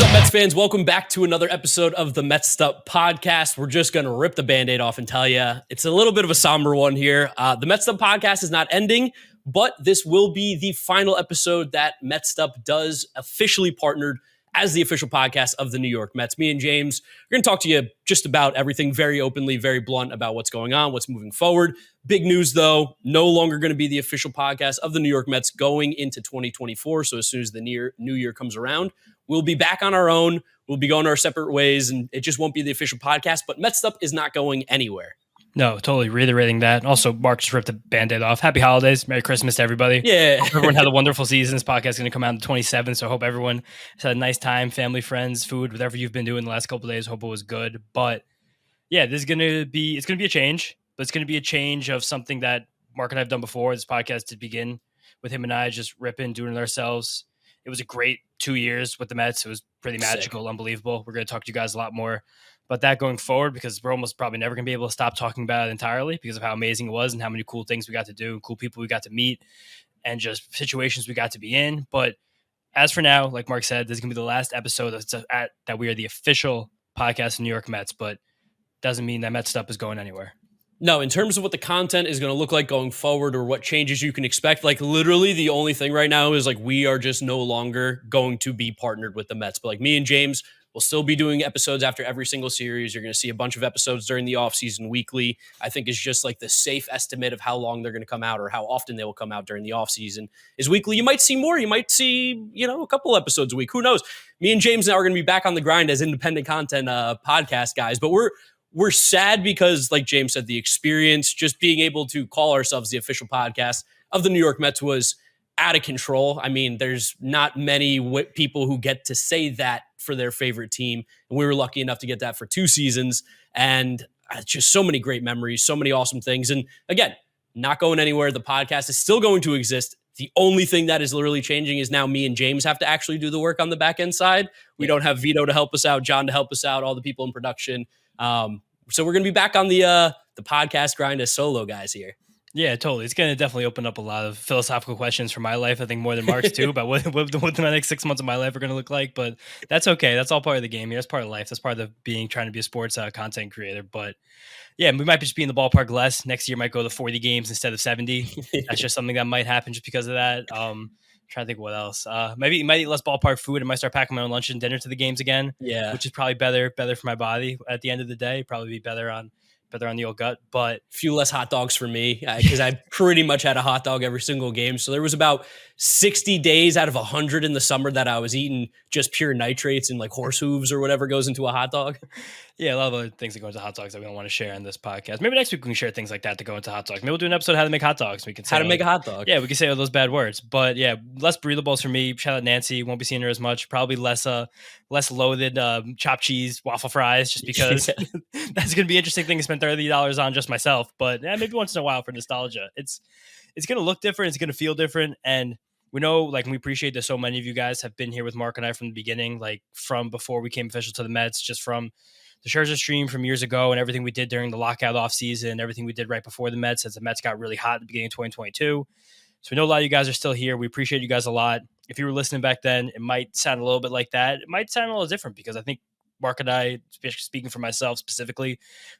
up, Mets fans? Welcome back to another episode of the Mets'd Up podcast. We're just going to rip the Band-Aid off and tell you it's a little bit of a somber one here. The Mets'd Up podcast is not ending, but this will be the final episode that Mets'd Up does officially partnered as the official podcast of the New York Mets. Me and James are going to talk to you just about everything very openly, very blunt about what's going on, what's moving forward. Big news, though, no longer going to be the official podcast of the New York Mets going into 2024. So as soon as the new year comes around, we'll be back on our own. We'll be going our separate ways, and it just won't be the official podcast. But Mets'd Up is not going anywhere. No, totally reiterating that. Also, Mark just ripped the Band-Aid off. Happy holidays. Merry Christmas to everybody. Yeah. Hope everyone had a wonderful season. This podcast is going to come out on the 27th, so I hope everyone has had a nice time, family, friends, food, whatever you've been doing the last couple of days. Hope it was good. But yeah, it's going to be a change, but it's going to be a change of something that Mark and I have done before. This podcast to begin with him and I just ripping, doing it ourselves. It was a great 2 years with the Mets. It was pretty magical, unbelievable. We're going to talk to you guys a lot more about that going forward because we're almost probably never going to be able to stop talking about it entirely because of how amazing it was and how many cool things we got to do, cool people we got to meet, and just situations we got to be in. But as for now, like Mark said, this is going to be the last episode that we are the official podcast of New York Mets, but doesn't mean that Mets'd Up is going anywhere. No, in terms of what the content is going to look like going forward or what changes you can expect, like literally the only thing right now is like we are just no longer going to be partnered with the Mets. But like me and James will still be doing episodes after every single series. You're going to see a bunch of episodes during the offseason weekly. I think is just like the safe estimate of how long they're going to come out or how often they will come out during the offseason is weekly. You might see more. You might see, a couple episodes a week. Who knows? Me and James now are going to be back on the grind as independent content podcast guys, but we're sad because, like James said, the experience, just being able to call ourselves the official podcast of the New York Mets was out of control. I mean, there's not many people who get to say that for their favorite team. And we were lucky enough to get that for 2 seasons. And just so many great memories, so many awesome things. And again, not going anywhere. The podcast is still going to exist. The only thing that is literally changing is now me and James have to actually do the work on the back end side. We don't have Vito to help us out, John to help us out, all the people in production. So we're going to be back on the podcast grind as solo guys here. Yeah, totally. It's going to definitely open up a lot of philosophical questions for my life. I think more than Mark's too, about what the next 6 months of my life are going to look like. But that's okay. That's all part of the game. That's part of life. That's part of trying to be a sports content creator. But yeah, we might just be in the ballpark less. Next year might go to 40 games instead of 70. That's just something that might happen just because of that. Trying to think what else. Maybe might eat less ballpark food. I might start packing my own lunch and dinner to the games again. Yeah, which is probably better for my body at the end of the day. Probably be better on the old gut, but a few less hot dogs for me because I pretty much had a hot dog every single game. So there was about 60 days out of 100 in the summer that I was eating just pure nitrates and like horse hooves or whatever goes into a hot dog. Yeah, a lot of other things that go into hot dogs that we don't want to share on this podcast. Maybe next week we can share things like that go into hot dogs. Maybe we'll do an episode on how to make hot dogs. We can say how to make a hot dog. Yeah, we can say all those bad words. But yeah, less breathables for me. Shout out Nancy. Won't be seeing her as much. Probably less loaded chopped cheese, waffle fries, just because that's going to be an interesting thing to spend $30 on just myself. But yeah, maybe once in a while for nostalgia. It's going to look different. It's going to feel different. And we know, like, we appreciate that so many of you guys have been here with Mark and I from the beginning, like from before we came official to the Mets, just from the Scherzer stream from years ago and everything we did during the lockout offseason, everything we did right before the Mets as the Mets got really hot at the beginning of 2022. So we know a lot of you guys are still here. We appreciate you guys a lot. If you were listening back then, it might sound a little bit like that. It might sound a little different because I think Mark and I, speaking for myself specifically,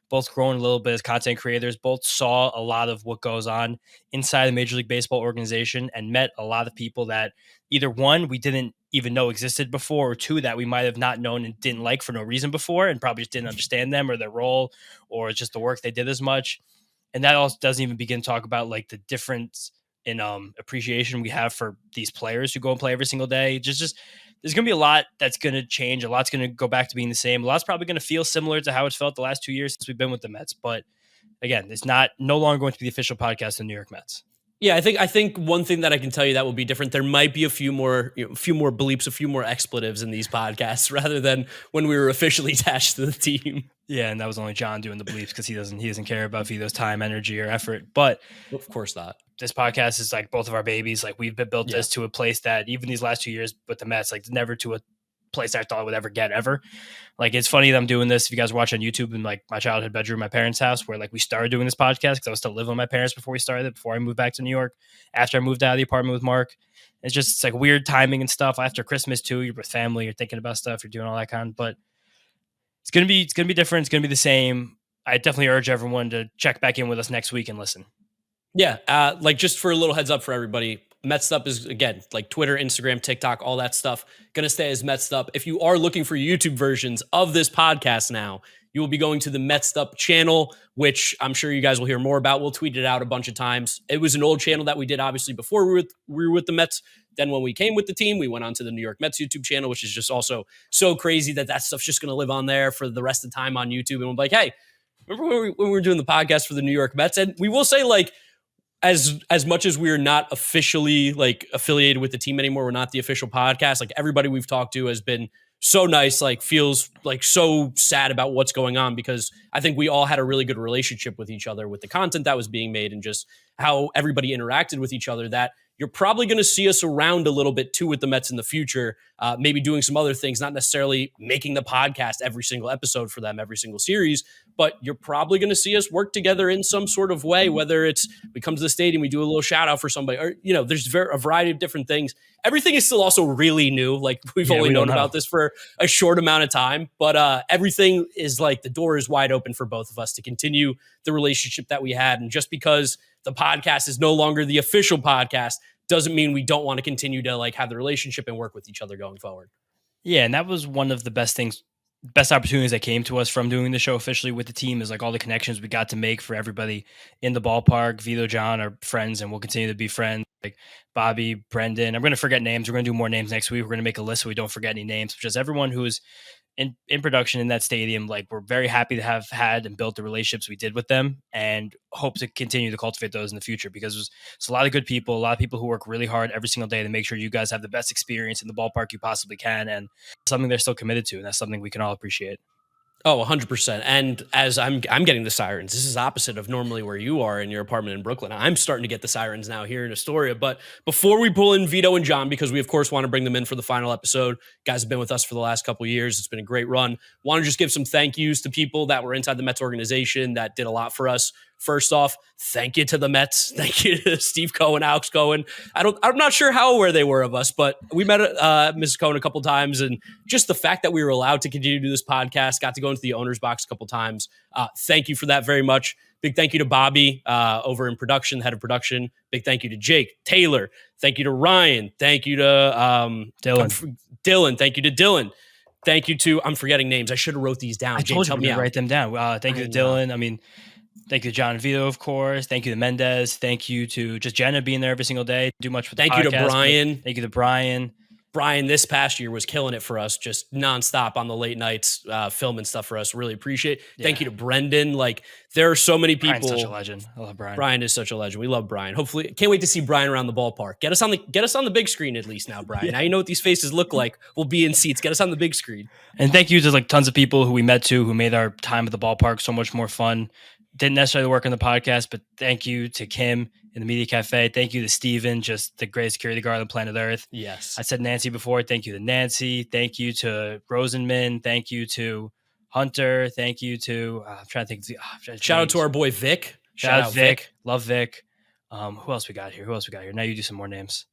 both grown a little bit as content creators, both saw a lot of what goes on inside the Major League Baseball organization and met a lot of people that either one, we didn't even know existed before, or two, that we might have not known and didn't like for no reason before and probably just didn't understand them or their role or just the work they did as much. And that also doesn't even begin to talk about like the difference in appreciation we have for these players who go and play every single day. Just there's going to be a lot that's going to change. A lot's going to go back to being the same. A lot's probably going to feel similar to how it's felt the last 2 years since we've been with the Mets. But again, it's no longer going to be the official podcast of the New York Mets. Yeah, I think one thing that I can tell you that will be different. There might be a few more bleeps, a few more expletives in these podcasts rather than when we were officially attached to the team. Yeah, and that was only John doing the bleeps because he doesn't care about Vito's time, energy, or effort. But of course not. This podcast is like both of our babies. Like we've built this to a place that even these last 2 years with the Mets, like never to a place I thought I would ever get ever. Like, it's funny that I'm doing this. If you guys watch on YouTube in like my childhood bedroom, my parents' house, where like we started doing this podcast because I was still living with my parents before we started, before I moved back to New York, after I moved out of the apartment with Mark. It's like weird timing and stuff. After Christmas too, you're with family, you're thinking about stuff, you're doing all that kind. But it's gonna be different. It's gonna be the same. I definitely urge everyone to check back in with us next week and listen. Yeah, like just for a little heads up for everybody, Mets'd Up is, again, like Twitter, Instagram, TikTok, all that stuff, going to stay as Mets'd Up. If you are looking for YouTube versions of this podcast now, you will be going to the Mets'd Up channel, which I'm sure you guys will hear more about. We'll tweet it out a bunch of times. It was an old channel that we did, obviously, before we were with the Mets. Then when we came with the team, we went on to the New York Mets YouTube channel, which is just also so crazy that stuff's just going to live on there for the rest of the time on YouTube. And we're like, hey, remember when we were doing the podcast for the New York Mets? And we will say, like, as much as we're not officially like affiliated with the team anymore, we're not the official podcast. Like, everybody we've talked to has been so nice, like feels like so sad about what's going on, because I think we all had a really good relationship with each other with the content that was being made and just how everybody interacted with each other, that you're probably going to see us around a little bit too with the Mets in the future, maybe doing some other things, not necessarily making the podcast every single episode for them, every single series, but you're probably going to see us work together in some sort of way, whether it's we come to the stadium, we do a little shout out for somebody, or, you know, there's a variety of different things. Everything is still also really new. Like, we've only known about this for a short amount of time, but everything is like, the door is wide open for both of us to continue the relationship that we had. And just because the podcast is no longer the official podcast doesn't mean we don't want to continue to like have the relationship and work with each other going forward. Yeah, and that was one of the best opportunities that came to us from doing the show officially with the team, is like all the connections we got to make for everybody in the ballpark. Vito, John are friends, and we'll continue to be friends. Like Bobby, Brendan. I'm going to forget names. We're going to do more names next week. We're going to make a list so we don't forget any names. Just everyone who is in production in that stadium, like, we're very happy to have had and built the relationships we did with them, and hope to continue to cultivate those in the future, because it's a lot of good people, a lot of people who work really hard every single day to make sure you guys have the best experience in the ballpark you possibly can, and something they're still committed to, and that's something we can all appreciate. Oh, 100%. And as I'm getting the sirens, this is opposite of normally where you are in your apartment in Brooklyn. I'm starting to get the sirens now here in Astoria. But before we pull in Vito and John, because we, of course, want to bring them in for the final episode, guys have been with us for the last couple of years. It's been a great run. Want to just give some thank yous to people that were inside the Mets organization that did a lot for us. First off, thank you to the Mets. Thank you to Steve Cohen, Alex Cohen. I'm not sure how aware they were of us, but we met Mrs. Cohen a couple times, and just the fact that we were allowed to continue to do this podcast, got to go into the owner's box a couple times. Thank you for that very much. Big thank you to Bobby over in production, head of production. Big thank you to Jake, Taylor. Thank you to Ryan. Thank you to Dylan. Thank you to Dylan. Thank you to, I'm forgetting names. I should have wrote these down. I told you to write them down. Thank you to Dylan. I mean, thank you to John and Vito, of course. Thank you to Mendez. Thank you to just Jenna being there every single day. Do much for the podcast. Thank you to Brian. Thank you to Brian. Brian this past year was killing it for us, just nonstop on the late nights, filming stuff for us. Really appreciate it. Yeah. Thank you to Brendan. Like, there are so many people. Brian's such a legend. I love Brian. Brian is such a legend. We love Brian. Hopefully, can't wait to see Brian around the ballpark. Get us on the big screen at least now, Brian. Yeah. Now you know what these faces look like. We'll be in seats. Get us on the big screen. And thank you to like tons of people who we met too, who made our time at the ballpark so much more fun. Didn't necessarily work on the podcast, but thank you to Kim in the Media Cafe. Thank you to Steven, just the greatest security guard on planet Earth. Yes. I said Nancy before. Thank you to Nancy. Thank you to Rosenman. Thank you to Hunter. Thank you to, I'm trying to think. Shout out to our boy Vic. Shout out Vic. Love Vic. Who else we got here? Now you do some more names.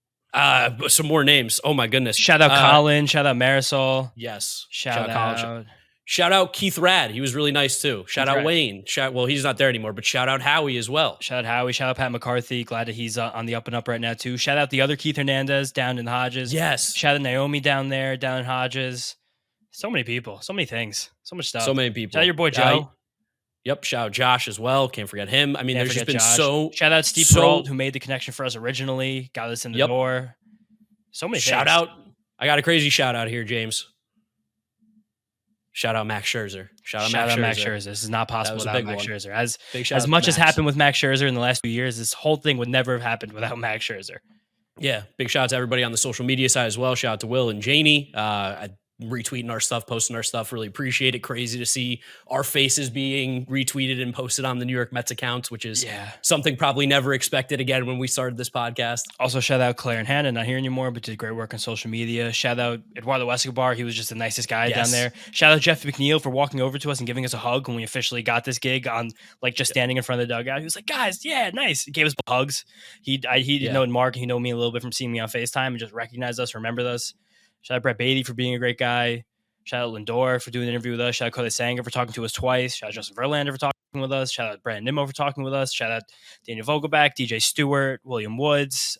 Some more names. Oh my goodness. Shout out Colin. Shout out Marisol. Yes. Shout out Colin. Shout out Keith Rad. He was really nice too. Shout out Wayne. Well, he's not there anymore, but shout out Howie as well. Shout out Howie. Shout out Pat McCarthy. Glad that he's on the up and up right now too. Shout out the other Keith Hernandez down in Hodges. Yes. Shout out Naomi down there, down in Hodges. So many people. So many things. So much stuff. So many people. Shout out your boy Joe. Yep. Shout out Josh as well. Can't forget him. I mean, there's just been so. Shout out Steve Peralt, who made the connection for us originally. Got us in the door. So many things. Shout out. I got a crazy shout out here, James. Shout out Max Scherzer. Shout out Max Scherzer. This is not possible without Max Scherzer. As much as happened with Max Scherzer in the last few years, this whole thing would never have happened without Max Scherzer. Yeah. Big shout out to everybody on the social media side as well. Shout out to Will and Janie. retweeting our stuff, posting our stuff. Really appreciate it. Crazy to see our faces being retweeted and posted on the New York Mets accounts, which is something probably never expected again when we started this podcast. Also, shout out Claire and Hannah, not here anymore, but did great work on social media. Shout out Eduardo Escobar. He was just the nicest guy down there. Shout out Jeff McNeil for walking over to us and giving us a hug when we officially got this gig on just standing in front of the dugout. He was like, guys, yeah, nice. He gave us hugs. He didn't know Mark. He know me a little bit from seeing me on FaceTime and just recognized us, remembered us. Shout out Brett Beatty for being a great guy. Shout out Lindor for doing an interview with us. Shout out Cody Sanger for talking to us twice. Shout out Justin Verlander for talking with us. Shout out Brandon Nimmo for talking with us. Shout out Daniel Vogelback, DJ Stewart, William Woods.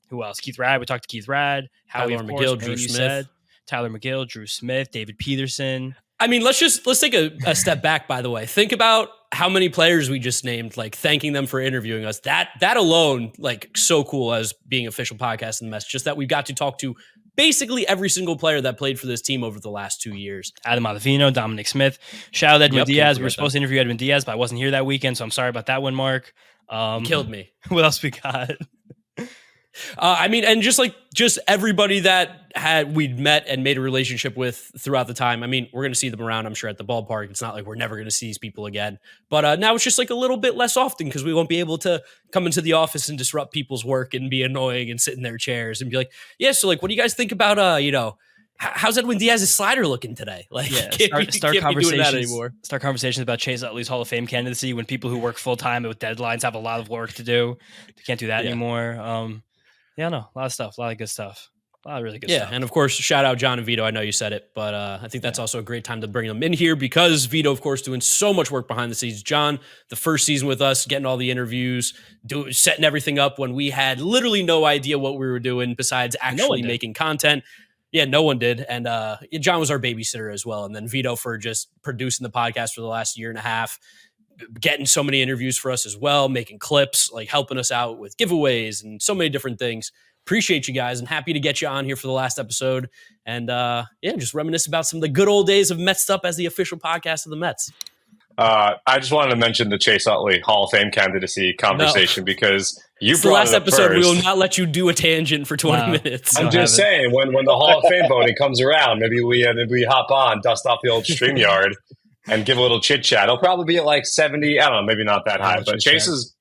Who else? Keith Rad. We talked to Keith Rad. Howie McGill, Drew Smith. Tyler McGill, Drew Smith, David Peterson. I mean, let's take a step back, by the way. Think about how many players we just named, like thanking them for interviewing us. That alone, like so cool as being official podcast in the Mets, just that we've got to talk to basically every single player that played for this team over the last 2 years. Adam Ottavino, Dominic Smith. Shout out Edwin Diaz. We were supposed to interview Edwin Diaz, but I wasn't here that weekend, so I'm sorry about that one, Mark. Killed me. What else we got? I mean, and just everybody that we'd met and made a relationship with throughout the time. I mean, we're going to see them around, I'm sure, at the ballpark. It's not like we're never going to see these people again. But now it's just like a little bit less often because we won't be able to come into the office and disrupt people's work and be annoying and sit in their chairs and be like, yeah, so like, what do you guys think about, how's Edwin Diaz's slider looking today? Like, start conversations about Chase Utley's Hall of Fame candidacy when people who work full time with deadlines have a lot of work to do. They can't do that anymore. A lot of stuff, a lot of good stuff. A lot of really good stuff. Yeah, and of course, shout out John and Vito. I know you said it, but I think that's also a great time to bring them in here because Vito, of course, doing so much work behind the scenes. John, the first season with us, getting all the interviews, setting everything up when we had literally no idea what we were doing besides actually making content. Yeah, no one did. And John was our babysitter as well. And then Vito for just producing the podcast for the last year and a half, getting so many interviews for us as well, making clips, like helping us out with giveaways and so many different things. Appreciate you guys and happy to get you on here for the last episode. And just reminisce about some of the good old days of Mets'd Up as the official podcast of the Mets. I just wanted to mention the Chase Utley Hall of Fame candidacy conversation because you brought the last episode. First. We will not let you do a tangent for 20 minutes. I'm just saying when the Hall of Fame voting comes around, maybe we hop on, dust off the old StreamYard and give a little chit chat. It'll probably be at like 70. I don't know, maybe not that high, but Chase is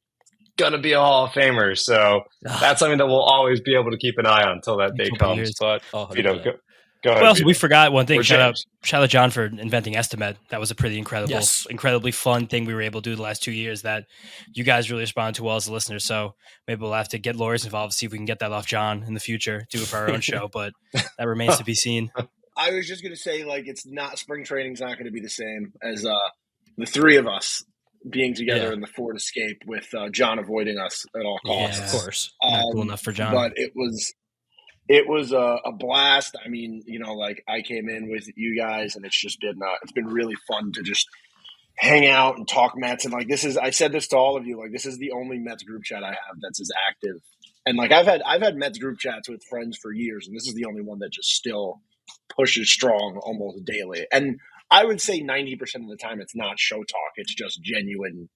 going to be a Hall of Famer. So that's something that we'll always be able to keep an eye on until that day comes. But go ahead. Well, we forgot one thing. Shout out John for inventing Estimed. That was a pretty incredibly fun thing we were able to do the last 2 years that you guys really responded to well as the listeners. So maybe we'll have to get lawyers involved, see if we can get that off John in the future, do it for our own show, but that remains to be seen. I was just going to say, like, spring training's not going to be the same as the three of us being together in the Ford Escape with John avoiding us at all costs. Yeah, of course. Not cool enough for John. But it was a blast. I mean, I came in with you guys, and it's been really fun to just hang out and talk Mets. And I said this to all of you, like, this is the only Mets group chat I have that's as active. And like, I've had Mets group chats with friends for years, and this is the only one that just still pushes strong almost daily. And I would say 90% of the time it's not show talk. It's just genuine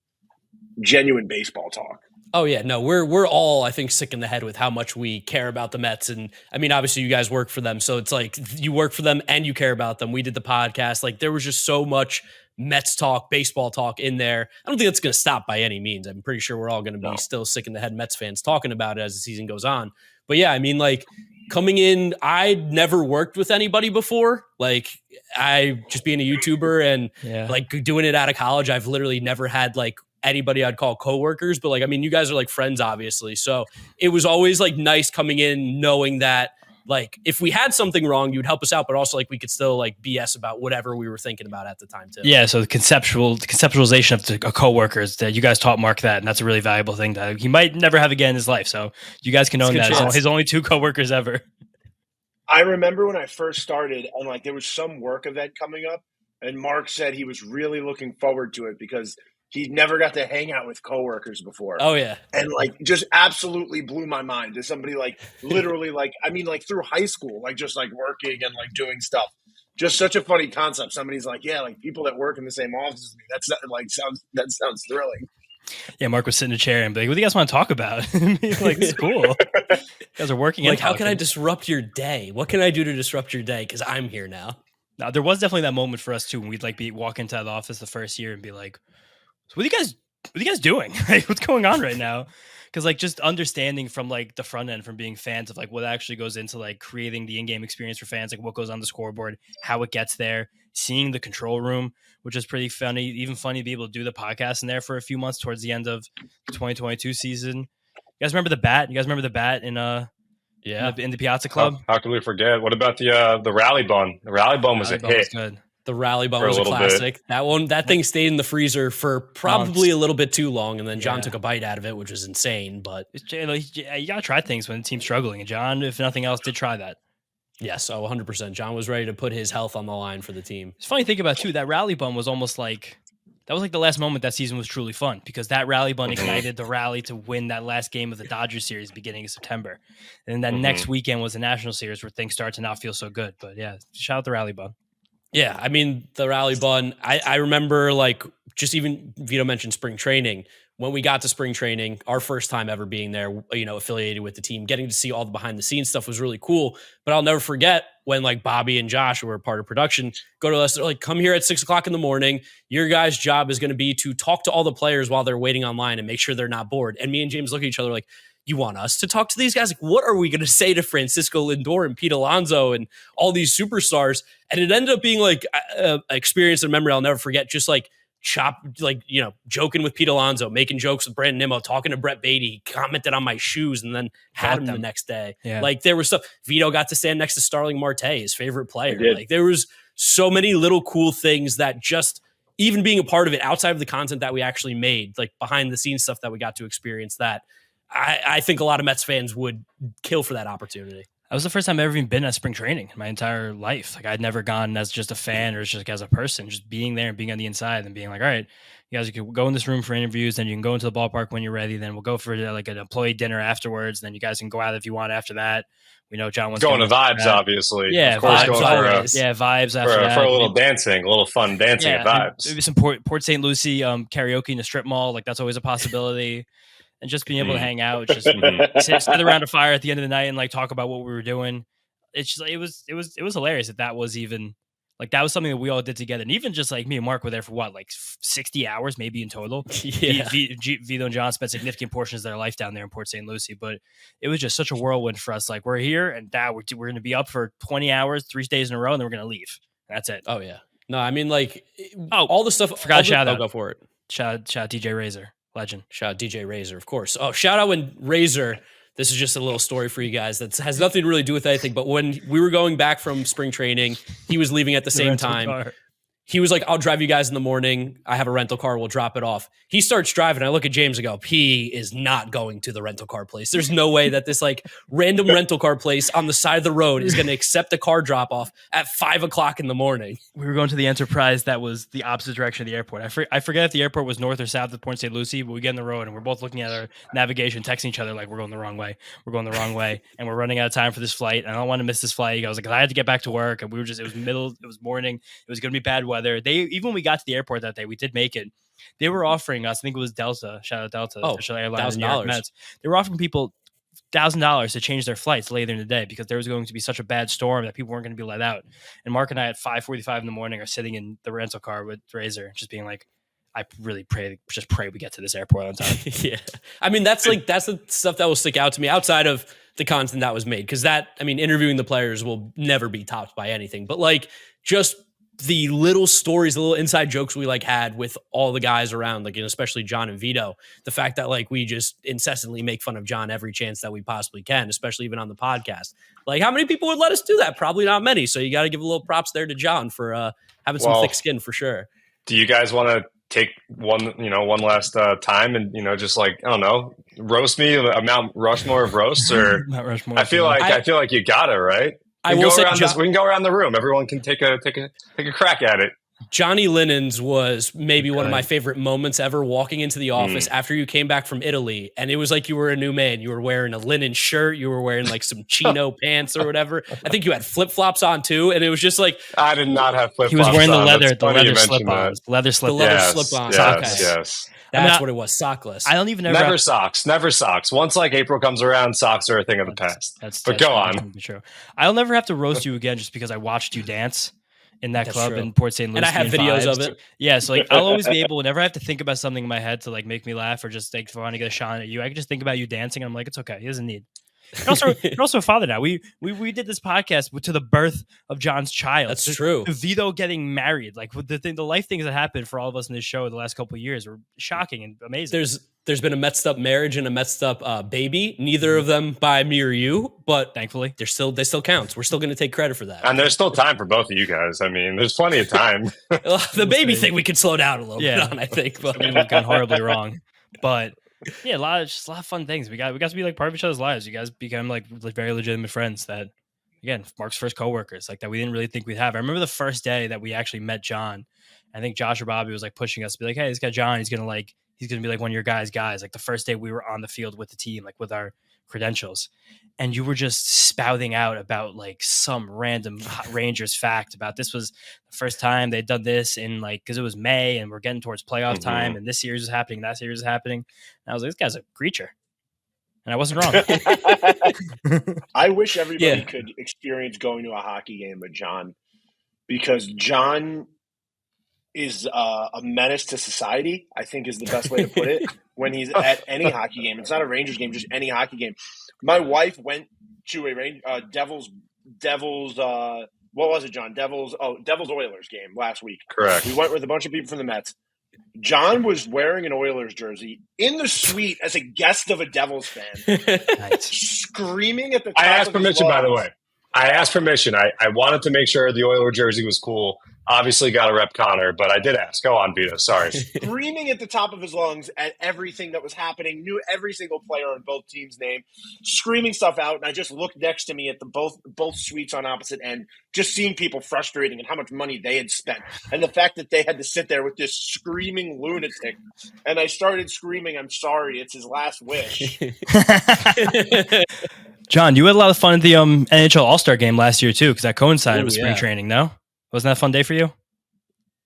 baseball talk. Oh yeah, no, we're all, I think, sick in the head with how much we care about the Mets. And I mean, obviously you guys work for them, so it's like you work for them and you care about them. We did the podcast. Like there was just so much Mets talk, baseball talk in there. I don't think that's going to stop by any means. I'm pretty sure we're all going to be still sick in the head Mets fans talking about it as the season goes on. But yeah, I mean, like coming in, I'd never worked with anybody before. Like I just being a YouTuber and like doing it out of college, I've literally never had like anybody I'd call coworkers, but like, I mean, you guys are like friends, obviously. So it was always like nice coming in, knowing that like if we had something wrong, you'd help us out, but also like we could still like BS about whatever we were thinking about at the time too. Yeah. So the conceptualization of a coworkers that you guys taught Mark that, and that's a really valuable thing that he might never have again in his life. So you guys can own that. It's his only 2 coworkers ever. I remember when I first started and like there was some work event coming up and Mark said he was really looking forward to it because he never got to hang out with coworkers before. Oh yeah. And like just absolutely blew my mind to somebody like literally like, I mean like through high school, like just like working and like doing stuff. Just such a funny concept. Somebody's like, yeah, like people that work in the same office as me. That sounds thrilling. Yeah, Mark was sitting in a chair and be like, "What do you guys want to talk about?" Like, this is cool. You guys are working. Like, how can I disrupt your day? What can I do to disrupt your day? Because I'm here now. Now, there was definitely that moment for us too when we'd like walk into the office the first year and be like, "So what are you guys doing? Like, what's going on right now?" Because like just understanding from like the front end, from being fans of like what actually goes into like creating the in-game experience for fans, like what goes on the scoreboard, how it gets there, seeing the control room, which is pretty funny. Even funny to be able to do the podcast in there for a few months towards the end of the 2022 season. You guys remember the bat? You guys remember the bat in in the Piazza Club? How could we forget? What about the rally bun? The rally bun was a hit. Was good. The rally bun was a classic. Bit. That thing stayed in the freezer for probably a little bit too long, and then John took a bite out of it, which was insane. But you gotta try things when the team's struggling, and John, if nothing else, did try that. Yes, 100%. John was ready to put his health on the line for the team. It's funny to think about too. That rally bun was almost like that was like the last moment that season was truly fun, because that rally bun ignited the rally to win that last game of the Dodgers series beginning of September, and then next weekend was the National Series where things start to not feel so good. But yeah, shout out the rally bun. Yeah, I mean, the rally bun, I remember, like, just even Vito mentioned spring training. When we got to spring training, our first time ever being there, affiliated with the team, getting to see all the behind the scenes stuff was really cool. But I'll never forget when like Bobby and Josh, who were part of production, go to us, they're like, come here at 6:00 in the morning. Your guys' job is going to be to talk to all the players while they're waiting online and make sure they're not bored. And me and James look at each other like, you want us to talk to these guys? Like, what are we going to say to Francisco Lindor and Pete Alonso and all these superstars? And it ended up being like an experience and memory I'll never forget. Just like joking with Pete Alonso, making jokes with Brandon Nimmo, talking to Brett Beatty, commented on my shoes, and then had him the next day. Yeah. Like, there was stuff. Vito got to stand next to Starling Marte, his favorite player. Like, there was so many little cool things that just, even being a part of it outside of the content that we actually made, like behind the scenes stuff that we got to experience, that I think a lot of Mets fans would kill for that opportunity. That was the first time I've ever even been at spring training in my entire life. Like, I'd never gone as just a fan or just as a person, just being there and being on the inside and being like, all right, you guys can go in this room for interviews, then you can go into the ballpark when you're ready. Then we'll go for like an employee dinner afterwards. And then you guys can go out if you want after that. We know John wants going to vibes, obviously. Yeah, of course, vibes, vibes after that. For a little dancing, a little fun dancing at vibes. Maybe some Port St. Lucie karaoke in the strip mall. Like, that's always a possibility. And just being able to hang out, just sit around a fire at the end of the night and like talk about what we were doing. It's just, it was hilarious that was even like, that was something that we all did together. And even just like me and Mark were there for what, like 60 hours maybe in total. Yeah. Vito and John spent significant portions of their life down there in Port St. Lucie, but it was just such a whirlwind for us. Like, we're here and now we're going to be up for 20 hours, 3 days in a row, and then we're going to leave. That's it. Oh yeah. No, I mean, like, all the stuff. Forgot shout out. Go for it. Shout out DJ Razor. Legend. Shout out DJ Razor, of course. Oh, shout out when Razor, this is just a little story for you guys that has nothing to really do with anything, but when we were going back from spring training, he was leaving at the same time. Car. He was like, I'll drive you guys in the morning. I have a rental car. We'll drop it off. He starts driving. I look at James and go, he is not going to the rental car place. There's no way that this like random rental car place on the side of the road is going to accept a car drop off at 5:00 in the morning. We were going to the Enterprise that was the opposite direction of the airport. I forget if the airport was north or south of Port St. Lucie, but we get in the road and we're both looking at our navigation, texting each other like, we're going the wrong way. We're going the wrong way. And we're running out of time for this flight. And I don't want to miss this flight. I was like, I had to get back to work. And it was morning. It was going to be bad weather. Even when we got to the airport that day, we did make it. They were offering us, I think it was Delta, shout out Delta, official airline of the New York Mets. They were offering people $1,000 to change their flights later in the day because there was going to be such a bad storm that people weren't going to be let out. And Mark and I at 5:45 in the morning are sitting in the rental car with Razor, just being like, I really pray we get to this airport on time. Yeah. I mean, that's the stuff that will stick out to me outside of the content that was made. Cause interviewing the players will never be topped by anything, but like just the little stories, the little inside jokes we like had with all the guys around, like, and especially John and Vito, the fact that like we just incessantly make fun of John every chance that we possibly can, especially even on the podcast. Like, how many people would let us do that? Probably not many. So you got to give a little props there to John for having some thick skin for sure. Do you guys want to take one last time and, just like, I don't know, roast me a Mount Rushmore of roasts, or Mount Rushmore? I feel like you got it, right? We can go around the room. Everyone can take a crack at it. Johnny Linens was maybe one of my favorite moments ever, walking into the office after you came back from Italy. And it was like you were a new man. You were wearing a linen shirt. You were wearing like some chino pants or whatever. I think you had flip-flops on too. And it was just like... I did not have flip-flops. He was wearing the leather slip-ons. Leather slip-ons. Yes. That's what it was. Sockless. I don't even know. Never socks. Once like April comes around, socks are a thing of the past. But go on. True. I'll never have to roast you again just because I watched you dance in that club in Port St. Louis. And I have videos of it. Yeah, so like I'll always be able, whenever I have to think about something in my head to like make me laugh or just like want to get a shot at you, I can just think about you dancing and I'm like, it's okay. He doesn't need. You're also a father now. We did this podcast to the birth of John's child. That's true. To Vito getting married, like the life things that happened for all of us in this show the last couple of years were shocking and amazing. There's been a Mets'd Up marriage and a Mets'd Up baby. Neither of them by me or you, but thankfully they still counts. We're still going to take credit for that. And there's still time for both of you guys. I mean, there's plenty of time. The baby thing we could slow down a little bit on, I think. But we've gone horribly wrong. But yeah, a lot of fun things. We got to be like part of each other's lives. You guys become like very legitimate friends that, again, Mark's first coworkers, like that we didn't really think we'd have. I remember the first day that we actually met John. I think Josh or Bobby was like pushing us to be like, hey, this guy John, he's gonna be like one of your guys. Like the first day we were on the field with the team, like with our credentials, and you were just spouting out about like some random Rangers fact about this was the first time they'd done this in like, because it was May and we're getting towards playoff time and this series is happening, that series is happening. And I was like, this guy's a creature. And I wasn't wrong. I wish everybody could experience going to a hockey game with John, because John is a menace to society, I think is the best way to put it. When he's at any hockey game, it's not a Rangers game, just any hockey game. My wife went to a Devils. What was it, John? Devils Oilers game last week. Correct. We went with a bunch of people from the Mets. John was wearing an Oilers jersey in the suite as a guest of a Devils fan, screaming at the top. I asked permission, by the way. I asked permission. I wanted to make sure the Oilers jersey was cool. Obviously got to rep Connor, but I did ask. Go on, Vito. Sorry. Screaming at the top of his lungs at everything that was happening, knew every single player on both teams' name, screaming stuff out. And I just looked next to me at the both suites on opposite end, just seeing people frustrating and how much money they had spent. And the fact that they had to sit there with this screaming lunatic. And I started screaming, I'm sorry, it's his last wish. John, you had a lot of fun at the NHL All-Star game last year too, because that coincided with spring training, no? Wasn't that a fun day for you?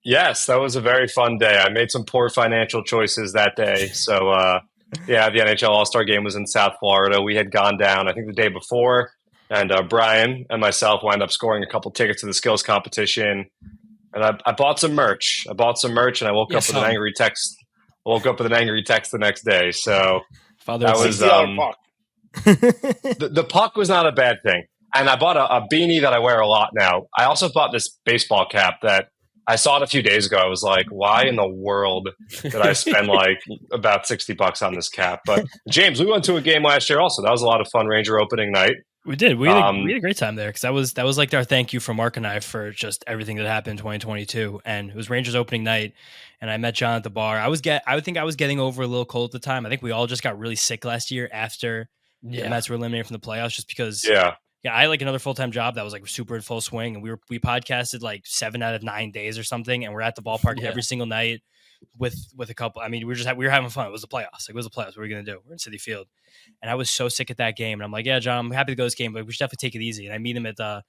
Yes, that was a very fun day. I made some poor financial choices that day. So, the NHL All-Star game was in South Florida. We had gone down, I think, the day before, and Brian and myself wound up scoring a couple tickets to the skills competition. And I bought some merch. And I woke up with an angry text. The next day. So that was the puck was not a bad thing. And I bought a beanie that I wear a lot now. I also bought this baseball cap that I saw it a few days ago. I was like, why in the world did I spend like about $60 on this cap? But James, we went to a game last year also. That was a lot of fun, Ranger opening night. We did. We had a great time there because that was like our thank you from Mark and I for just everything that happened in 2022. And it was Rangers opening night, and I met John at the bar. I think I was getting over a little cold at the time. I think we all just got really sick last year after the Mets were eliminated from the playoffs, just because. Yeah, I had like another full-time job that was like super in full swing, and we podcasted like 7 out of 9 days or something, and we're at the ballpark every single night with a couple. I mean, we were having fun. It was the playoffs. What are we gonna do? We're in Citi Field, and I was so sick at that game, and I'm like, yeah, John, I'm happy to go to this game, but we should definitely take it easy. And I meet him at the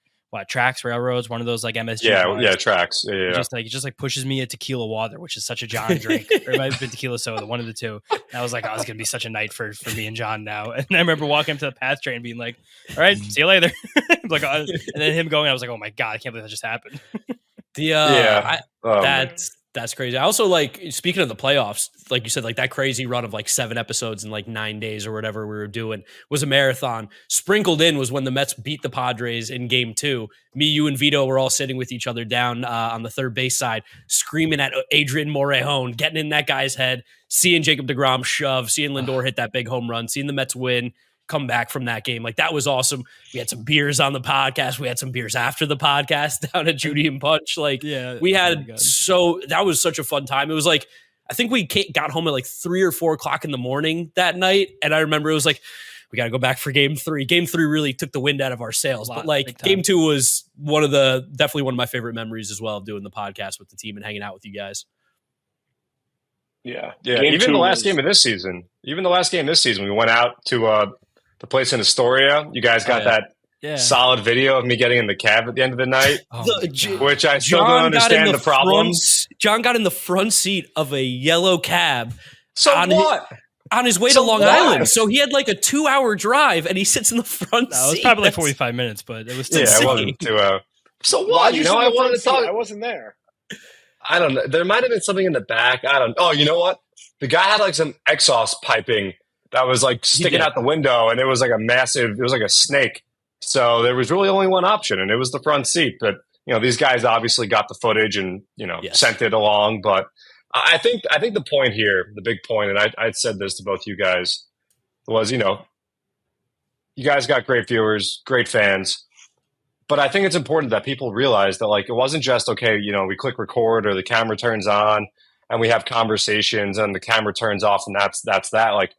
Tracks Railroads, one of those like MSG. Tracks. Yeah. He just like pushes me a tequila water, which is such a John drink. Or it might have been tequila soda, one of the two. And I was like, oh, it's gonna be such a night for me and John now. And I remember walking up to the path train being like, all right, see you later. Like, and then him going, I was like, oh my God, I can't believe that just happened. That's crazy. I also like, speaking of the playoffs, like you said, like that crazy run of like 7 episodes in like 9 days or whatever we were doing was a marathon. Sprinkled in was when the Mets beat the Padres in game 2. Me, you, and Vito were all sitting with each other down on the third base side, screaming at Adrian Morejon, getting in that guy's head, seeing Jacob deGrom shove, seeing Lindor hit that big home run, seeing the Mets win, come back from that game. Like, that was awesome. We had some beers on the podcast. We had some beers after the podcast down at Judy and Punch. Like, we had that was such a fun time. It was like, I think we got home at like 3 or 4 o'clock in the morning that night. And I remember it was like, we got to go back for game 3. Game 3 really took the wind out of our sails, but like big game 2 was definitely one of my favorite memories as well, doing the podcast with the team and hanging out with you guys. Yeah. Even the last game of this season, we went out to the place in Astoria. You guys got that solid video of me getting in the cab at the end of the night, which I still don't understand the problems. John got in the front seat of a yellow cab. So what? On his way to Long Island. So he had like a 2-hour drive and he sits in the front seat. It was probably like 45 minutes, but it was still it wasn't 2 hours. So what? You know, I wanted to talk. I wasn't there. I don't know. There might have been something in the back. I don't. Oh, you know what? The guy had like some exhaust piping that was like sticking out the window, and it was like it was like a snake. So there was really only one option, and it was the front seat. But these guys obviously got the footage and sent it along. But I think the point here, the big point, and I said this to both you guys, was you guys got great viewers, great fans. But I think it's important that people realize that, like, it wasn't just, okay, we click record or the camera turns on and we have conversations and the camera turns off and that's that. Like,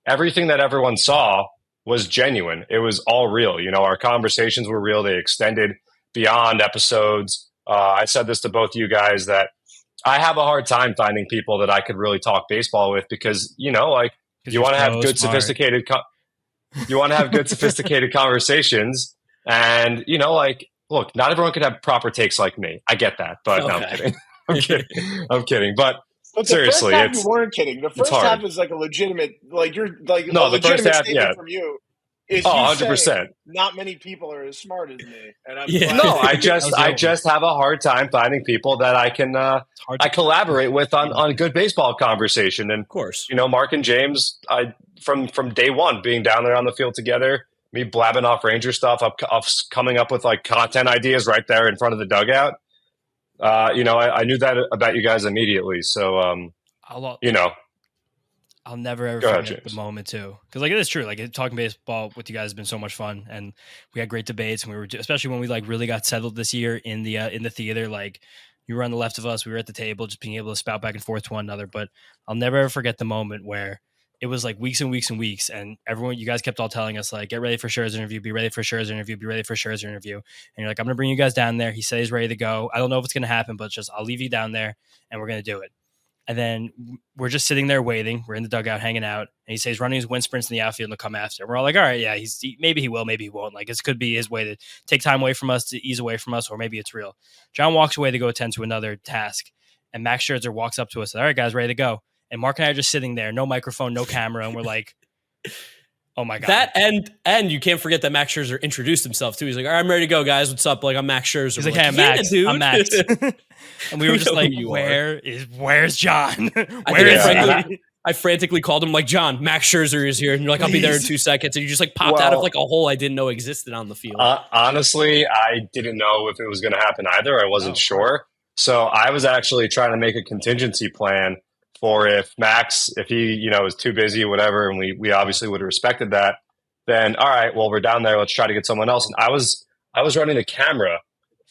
everything that everyone saw was genuine. It was all real. Our conversations were real. They extended beyond episodes. I said this to both you guys that I have a hard time finding people that I could really talk baseball with because, you want to have good, sophisticated conversations. And, look, not everyone could have proper takes like me. I get that, but no, I'm kidding. I'm kidding. But seriously, the first half you weren't kidding. The first half is like a legitimate, like you're like no, the first half, from you. Is 100%. Not many people are as smart as me. And I just have a hard time finding people that I can I collaborate with on good baseball conversation. And of course, Mark and James, from day one being down there on the field together. Me blabbing off Ranger stuff, coming up with like content ideas right there in front of the dugout. I knew that about you guys immediately. So, I'll never ever forget the moment too, because like it is true. Like talking baseball with you guys has been so much fun, and we had great debates, and we were especially when we like really got settled this year in the theater. Like you were on the left of us, we were at the table, just being able to spout back and forth to one another. But I'll never ever forget the moment where it was like weeks and weeks and weeks. And you guys kept all telling us like, get ready for Scherzer's interview, be ready for Scherzer's interview, be ready for Scherzer's interview. And you're like, I'm going to bring you guys down there. He said he's ready to go. I don't know if it's going to happen, but I'll leave you down there and we're going to do it. And then we're just sitting there waiting. We're in the dugout hanging out. And he says he's running his wind sprints in the outfield and they'll come after. And we're all like, all right, yeah, maybe he will, maybe he won't. Like this could be his way to take time away from us, to ease away from us, or maybe it's real. John walks away to go attend to another task. And Max Scherzer walks up to us. All right, guys, ready to go. And Mark and I are just sitting there, no microphone, no camera, and we're like, oh my God. That and you can't forget that Max Scherzer introduced himself too. He's like, all right, I'm ready to go, guys. What's up? Like, I'm Max Scherzer. He's like, hey, I'm Max. Dude. I'm Max. And we were just like, where's John? I frantically called him like, John, Max Scherzer is here. And you're like, I'll be there in 2 seconds. And you just like popped out of like a hole I didn't know existed on the field. Honestly, I didn't know if it was going to happen either. I wasn't sure. So I was actually trying to make a contingency plan for if he, was too busy or whatever, and we obviously would have respected that, then all right, well, we're down there. Let's try to get someone else. And I was running the camera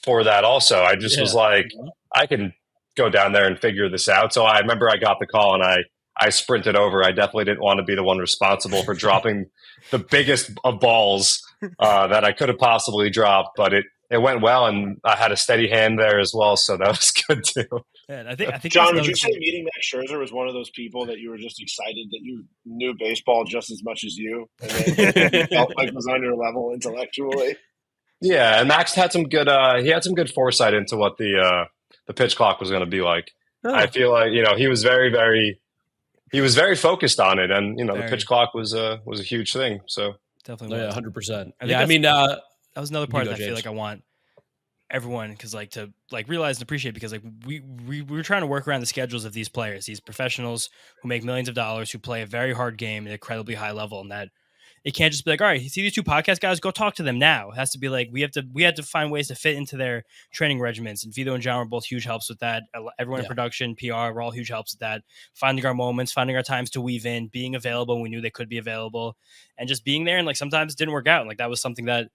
for that also. I just was like, I can go down there and figure this out. So I remember I got the call and I sprinted over. I definitely didn't want to be the one responsible for dropping the biggest of balls that I could have possibly dropped, but it went well, and I had a steady hand there as well, so that was good too. Yeah, I think John, would you say meeting Max Scherzer was one of those people that you were just excited that you knew baseball just as much as you, and then you felt like was on your level intellectually? Yeah, and Max had some good. He had some good foresight into what the pitch clock was going to be like. Oh. I feel like he was very focused on it, and the pitch clock was a huge thing. So definitely, 100%. Yeah, I mean, that was another part that I feel like I want everyone to realize and appreciate, because we were trying to work around the schedules of these players, these professionals who make millions of dollars, who play a very hard game at an incredibly high level, and that it can't just be like, all right, see these two podcast guys, go talk to them now. It has to be like we have to find ways to fit into their training regimens. And Vito and John were both huge helps with that. Everyone in production, PR, were all huge helps with that. Finding our moments, finding our times to weave in, being available when we knew they could be available, and just being there. And like sometimes it didn't work out. And like that was something that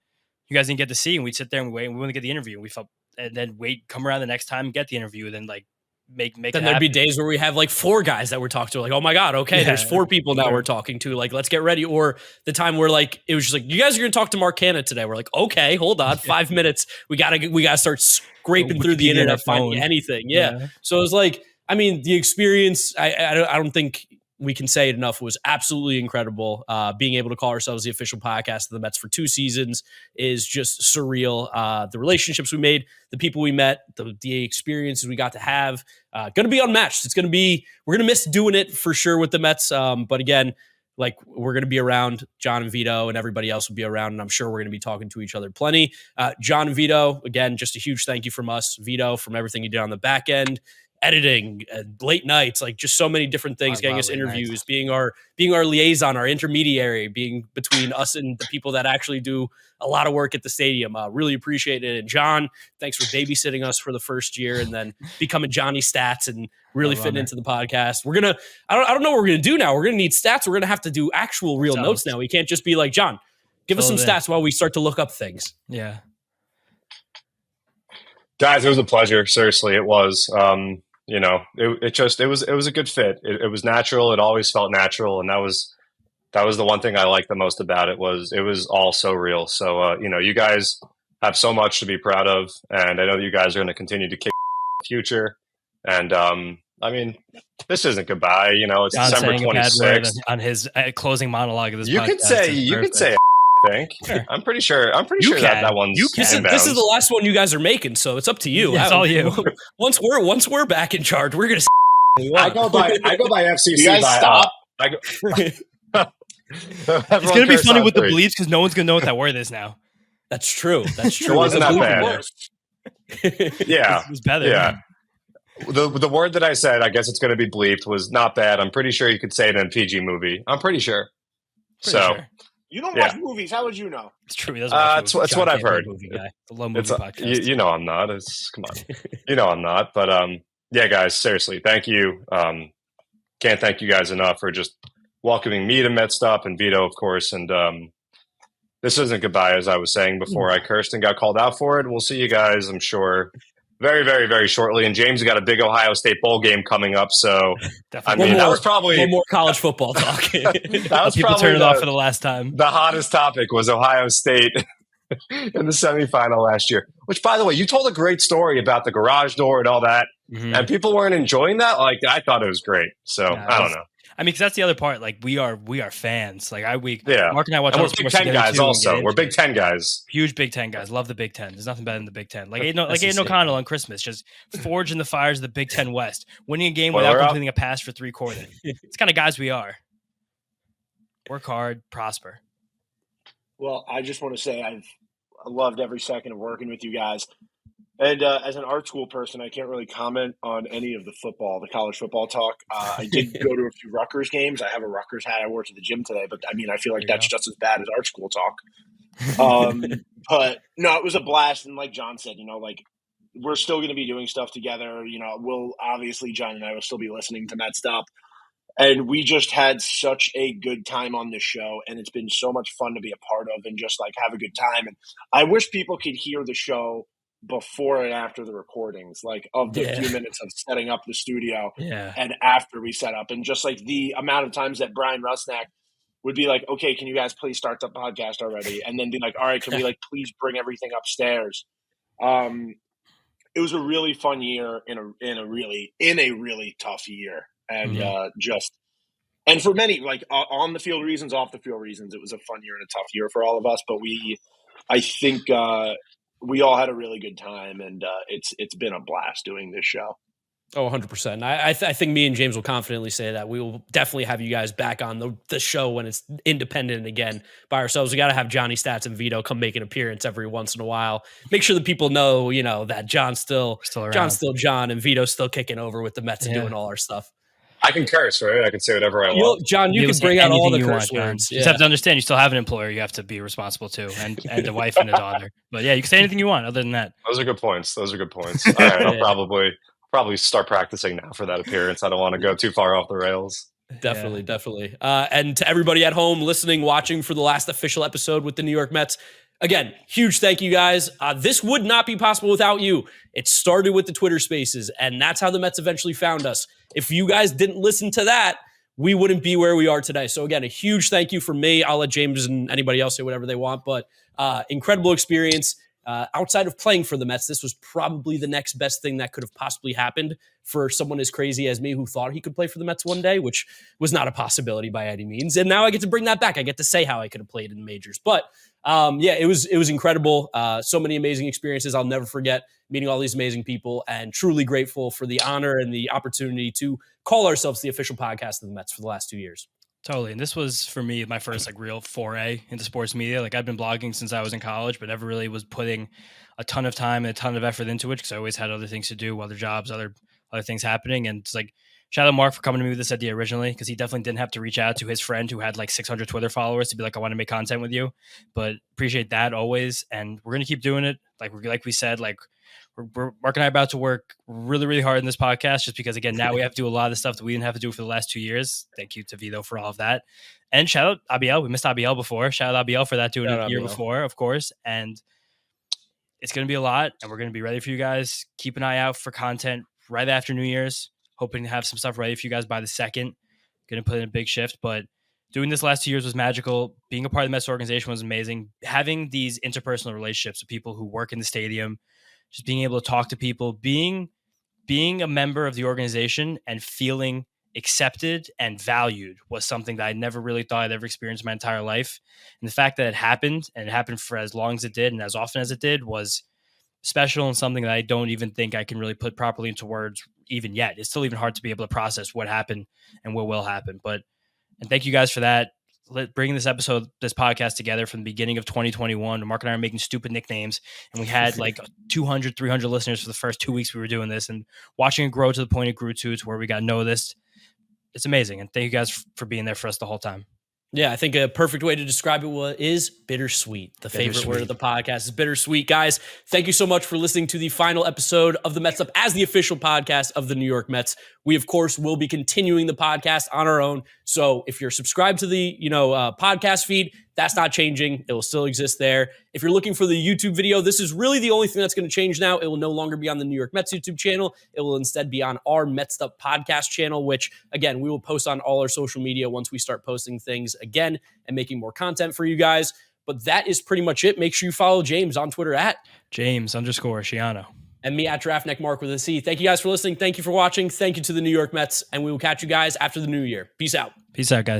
you guys didn't get to see, and we'd sit there and we wait, and we wouldn't get the interview. And we felt, and then come around the next time and get the interview. And then like make then it there'd happen. be days where we have like 4 guys that we're talking to, like, oh my God, okay, there's 4 people now we're talking to, like, let's get ready. Or the time where like it was just like, you guys are gonna talk to Mark Hanna today. We're like, okay, hold on, 5 minutes. We gotta start scraping through the internet, finding anything. Yeah. So it was like, I mean, the experience, I don't think we can say it enough, was absolutely incredible. Being able to call ourselves the official podcast of the Mets for 2 seasons is just surreal. The relationships we made, the people we met, the experiences we got to have, going to be unmatched. We're going to miss doing it for sure with the Mets. But again, like, we're going to be around. John and Vito and everybody else will be around, and I'm sure we're going to be talking to each other plenty. John and Vito, again, just a huge thank you from us. Vito, from everything you did on the back end, editing, late nights, like just so many different things, getting us interviews, being our liaison, our intermediary, being between us and the people that actually do a lot of work at the stadium. Really appreciate it. And John, thanks for babysitting us for the first year and then becoming Johnny Stats and really fitting into the podcast. I don't know what we're going to do now. We're going to need stats. We're going to have to do actual real notes now. We can't just be like, John, give us some stats while we start to look up things. Yeah. Guys, it was a pleasure. Seriously, it was. It was a good fit. It was natural. It always felt natural, and that was the one thing I liked the most about it. Was all so real. So you guys have so much to be proud of, and I know that you guys are going to continue to kick the future. And I mean, this isn't goodbye. It's John December 26th on his closing monologue of this. You could say. I think. Sure. I'm pretty sure that one's this is the last one you guys are making, so it's up to you. It's all you. Once we're back in charge, we're gonna. I go by FCC. You guys stop. It's gonna be funny with the bleeps because no one's gonna know what that word is now. That's true. It wasn't that bad. Yeah, it was better. Yeah. The word that I said, I guess it's going to be bleeped, was not bad. I'm pretty sure you could say it in a PG movie. I'm pretty sure. Sure. You don't watch movies. How would you know? It's true. He doesn't watch movies. It's what I've heard. The low movie podcast. You know I'm not. Come on. I'm not. But yeah, guys, seriously, thank you. Can't thank you guys enough for just welcoming me to Mets'd Up, and Vito, of course. And this isn't goodbye, as I was saying before I cursed and got called out for it. We'll see you guys, I'm sure, very, very, very shortly. And James, got a big Ohio State bowl game coming up, so definitely. that was probably one more college football talk. That was people turn it off for the last time. The hottest topic was Ohio State in the semifinal last year. Which, by the way, you told a great story about the garage door and all that, and people weren't enjoying that. Like, I thought it was great. So I don't know. I mean, because that's the other part. Like, we are fans. Like, Mark and I watch. And we're Big Ten guys. Also, we're Big Ten guys. Huge Big Ten guys. Love the Big Ten. There's nothing better than the Big Ten. Like Aiden O'Connell on Christmas, just forging the fires of the Big Ten West, winning a game without completing a pass for 3/4. It's kind of guys we are. Work hard, prosper. Well, I just want to say I loved every second of working with you guys. And as an art school person, I can't really comment on any of the college football talk. I did go to a few Rutgers games. I have a Rutgers hat. I wore to the gym today, but I mean, I feel like that's just as bad as art school talk. But no, it was a blast. And like John said, like, we're still going to be doing stuff together. We'll obviously, John and I will still be listening to Mets'd Up. And we just had such a good time on this show, and it's been so much fun to be a part of and just like have a good time. And I wish people could hear the show before and after the recordings, like of the few minutes of setting up the studio and after we set up, and just like the amount of times that Brian Rusnak would be like, okay, can you guys please start the podcast already? And then be like, all right, can we like please bring everything upstairs? It was a really fun year in a really tough year. And and for many, like on the field reasons, off the field reasons, it was a fun year and a tough year for all of us. But I think we all had a really good time, and it's been a blast doing this show. Oh, 100%. I think me and James will confidently say that we will definitely have you guys back on the show when it's independent again by ourselves. We got to have Johnny Stats and Vito come make an appearance every once in a while. Make sure that people know, that John's still John, and Vito's still kicking over with the Mets and doing all our stuff. I can curse, right? I can say whatever I want. John, you can bring out all the curse words. You just have to understand you still have an employer you have to be responsible to, and a wife and a daughter. But yeah, you can say anything you want other than that. Those are good points. All right, I'll probably start practicing now for that appearance. I don't want to go too far off the rails. Definitely. And to everybody at home listening, watching for the last official episode with the New York Mets, Again, huge thank you guys. This would not be possible without you. It started with the Twitter Spaces, and that's how the Mets eventually found us. If you guys didn't listen to that, we wouldn't be where we are today. So again, a huge thank you from me. I'll let James and anybody else say whatever they want, but incredible experience. Outside of playing for the Mets, this was probably the next best thing that could have possibly happened for someone as crazy as me who thought he could play for the Mets one day, which was not a possibility by any means. And now I get to bring that back. I get to say how I could have played in the majors. But it was incredible. So many amazing experiences. I'll never forget meeting all these amazing people, and truly grateful for the honor and the opportunity to call ourselves the official podcast of the Mets for the last 2 years. Totally. And this was, for me, my first real foray into sports media. I've been blogging since I was in college, but never really was putting a ton of time and a ton of effort into it because I always had other things to do, other jobs, other things happening. And it's shout out Mark for coming to me with this idea originally, because he definitely didn't have to reach out to his friend who had 600 Twitter followers to be I want to make content with you. But appreciate that always. And we're going to keep doing it. Like we said, Mark and I are about to work really, really hard in this podcast just because, again, now we have to do a lot of the stuff that we didn't have to do for the last 2 years. Thank you to Vito for all of that. And shout out Abiel. We missed Abiel before. Shout out Abiel for that doing it a year before, of course. And it's going to be a lot, and we're going to be ready for you guys. Keep an eye out for content right after New Year's. Hoping to have some stuff ready for you guys by the 2nd. Going to put in a big shift, but doing this last 2 years was magical. Being a part of the Mets organization was amazing. Having these interpersonal relationships with people who work in the stadium, just being able to talk to people, being a member of the organization and feeling accepted and valued was something that I never really thought I'd ever experienced in my entire life. And the fact that it happened, and it happened for as long as it did and as often as it did, was special and something that I don't even think I can really put properly into words even yet. It's still even hard to be able to process what happened and what will happen. And thank you guys for that. Bringing this podcast together from the beginning of 2021. Mark and I are making stupid nicknames, and we had 200, 300 listeners for the first 2 weeks we were doing this, and watching it grow to the point it grew to where we got noticed. It's amazing. And thank you guys for being there for us the whole time. Yeah, I think a perfect way to describe it is bittersweet. The favorite word of the podcast is bittersweet. Guys, thank you so much for listening to the final episode of the Mets'd Up as the official podcast of the New York Mets. We, of course, will be continuing the podcast on our own. So if you're subscribed to the podcast feed, that's not changing. It will still exist there. If you're looking for the YouTube video, this is really the only thing that's going to change now. It will no longer be on the New York Mets YouTube channel. It will instead be on our Mets'd Up podcast channel, which, again, we will post on all our social media once we start posting things again and making more content for you guys. But that is pretty much it. Make sure you follow James on Twitter at James_Shiano. And me at DraftNeckMark with a C. Thank you guys for listening. Thank you for watching. Thank you to the New York Mets. And we will catch you guys after the new year. Peace out. Peace out, guys.